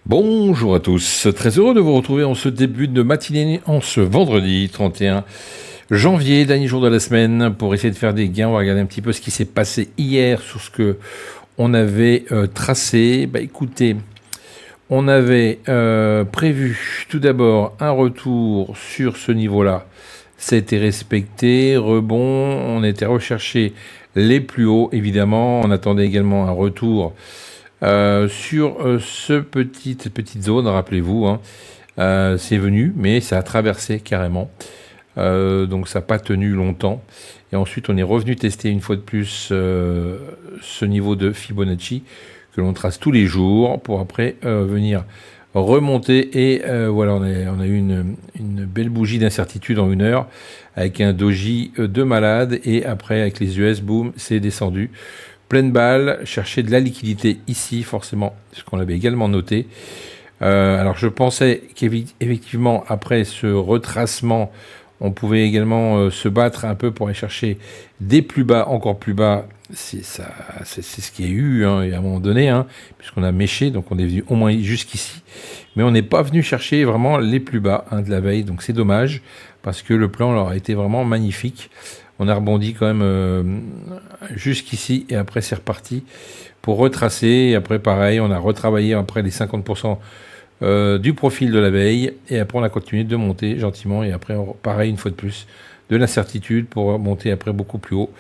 Bonjour à tous, très heureux de vous retrouver en ce début de matinée, en ce vendredi 31 janvier, dernier jour de la semaine, pour essayer de faire des gains. On va regarder un petit peu ce qui s'est passé hier sur ce que on avait tracé. Écoutez, on avait prévu tout d'abord un retour sur ce niveau-là. Ça a été respecté, rebond, on était recherché les plus hauts, évidemment. On attendait également un retour sur cette petite zone, rappelez-vous, hein, c'est venu, mais ça a traversé carrément. Donc ça n'a pas tenu longtemps. Et ensuite, on est revenu tester une fois de plus ce niveau de Fibonacci que l'on trace tous les jours pour après venir remonter. Et voilà, on a eu une belle bougie d'incertitude en 1 heure avec un doji de malade. Et après, avec les US, boum, c'est descendu. Pleine balle, chercher de la liquidité ici, forcément, ce qu'on avait également noté. Alors, je pensais qu'effectivement, après ce retracement, on pouvait également se battre un peu pour aller chercher des plus bas, encore plus bas. C'est ce qu'il y a eu hein, à un moment donné, hein, puisqu'on a méché, donc on est venu au moins jusqu'ici. Mais on n'est pas venu chercher vraiment les plus bas hein, de la veille, donc c'est dommage, parce que le plan leur a été vraiment magnifique. On a rebondi quand même jusqu'ici, et après c'est reparti pour retracer. Et après, pareil, on a retravaillé après les 50% du profil de la veille, et après on a continué de monter gentiment, et après pareil une fois de plus de l'incertitude pour monter après beaucoup plus haut.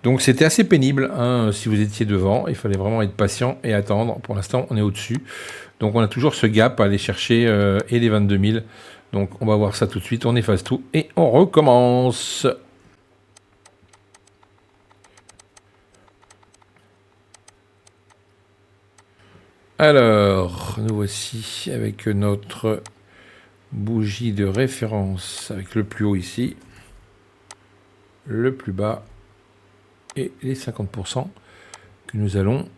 Donc c'était assez pénible hein, si vous étiez devant, il fallait vraiment être patient et attendre. Pour l'instant on est au-dessus, donc on a toujours ce gap à aller chercher et les 22 000. Donc on va voir ça tout de suite, on efface tout et on recommence. Alors, nous voici avec notre bougie de référence, avec le plus haut ici, le plus bas et les 50% que nous allons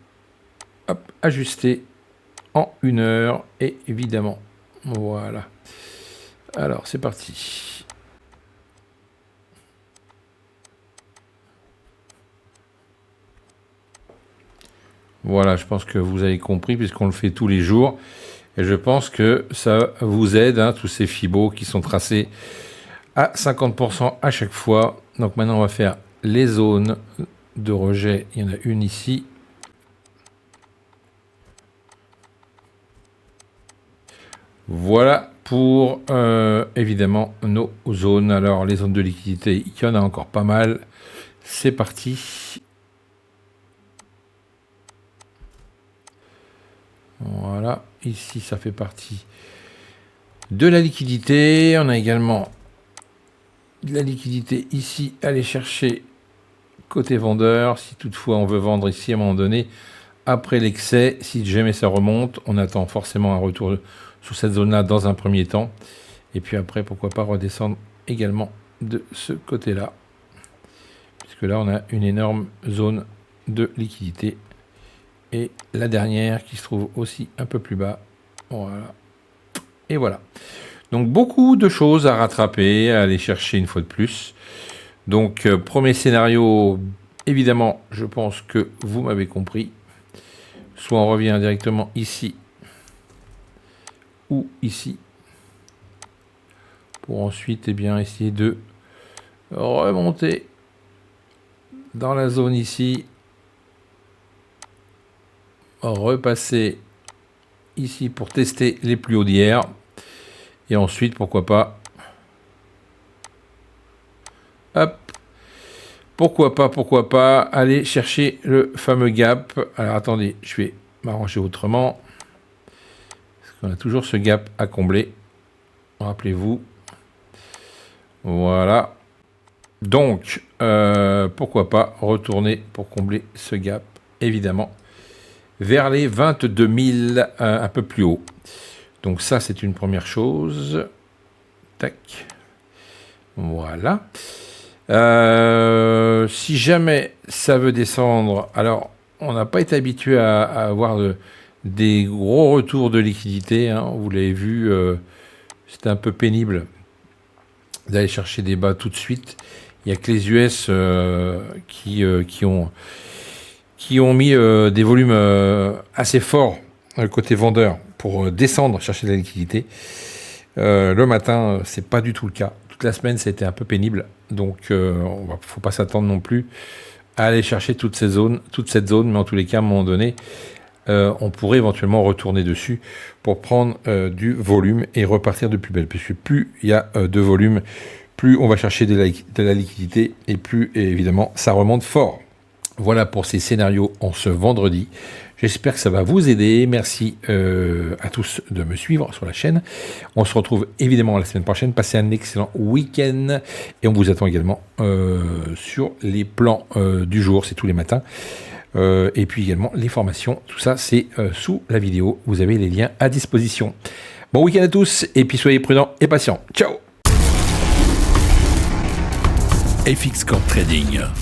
ajuster en 1 heure, et évidemment. Voilà. Alors, c'est parti. Voilà, je pense que vous avez compris, puisqu'on le fait tous les jours. Et je pense que ça vous aide, hein, tous ces fibos qui sont tracés à 50% à chaque fois. Donc maintenant, on va faire les zones de rejet. Il y en a une ici. Voilà pour, évidemment, nos zones. Alors, les zones de liquidité, il y en a encore pas mal. C'est parti. Voilà, ici ça fait partie de la liquidité. On a également de la liquidité ici à aller chercher côté vendeur, si toutefois on veut vendre ici à un moment donné. Après l'excès, si jamais ça remonte, on attend forcément un retour sur cette zone-là dans un premier temps. Et puis après, pourquoi pas redescendre également de ce côté-là. Puisque là, on a une énorme zone de liquidité. Et la dernière qui se trouve aussi un peu plus bas. Voilà. Et voilà. Donc beaucoup de choses à rattraper, à aller chercher une fois de plus. Donc premier scénario, évidemment, je pense que vous m'avez compris. Soit on revient directement ici ou ici. Pour ensuite essayer de remonter dans la zone ici. Repasser ici pour tester les plus hauts d'hier. Et ensuite, pourquoi pas... Hop. Pourquoi pas aller chercher le fameux gap. Alors attendez, je vais m'arranger autrement. Parce qu'on a toujours ce gap à combler. Rappelez-vous. Voilà. Donc, pourquoi pas retourner pour combler ce gap, évidemment, vers les 22 000, un peu plus haut. Donc ça, c'est une première chose. Tac. Voilà. Si jamais ça veut descendre, alors on n'a pas été habitué à avoir des gros retours de liquidité, hein, vous l'avez vu, c'était un peu pénible d'aller chercher des bas tout de suite. Il n'y a que les US qui ont mis des volumes assez forts côté vendeur pour descendre, chercher de la liquidité. Le matin, c'est pas du tout le cas. Toute la semaine, ça a été un peu pénible. Donc, faut pas s'attendre non plus à aller chercher toute cette zone. Mais en tous les cas, à un moment donné, on pourrait éventuellement retourner dessus pour prendre du volume et repartir de plus belle. Puisque plus il y a de volume, plus on va chercher de la liquidité et plus, évidemment, ça remonte fort. Voilà pour ces scénarios en ce vendredi. J'espère que ça va vous aider. Merci à tous de me suivre sur la chaîne. On se retrouve évidemment la semaine prochaine. Passez un excellent week-end. Et on vous attend également sur les plans du jour. C'est tous les matins. Et puis également les formations. Tout ça, c'est sous la vidéo. Vous avez les liens à disposition. Bon week-end à tous. Et puis soyez prudents et patients. Ciao. FX Corp Trading.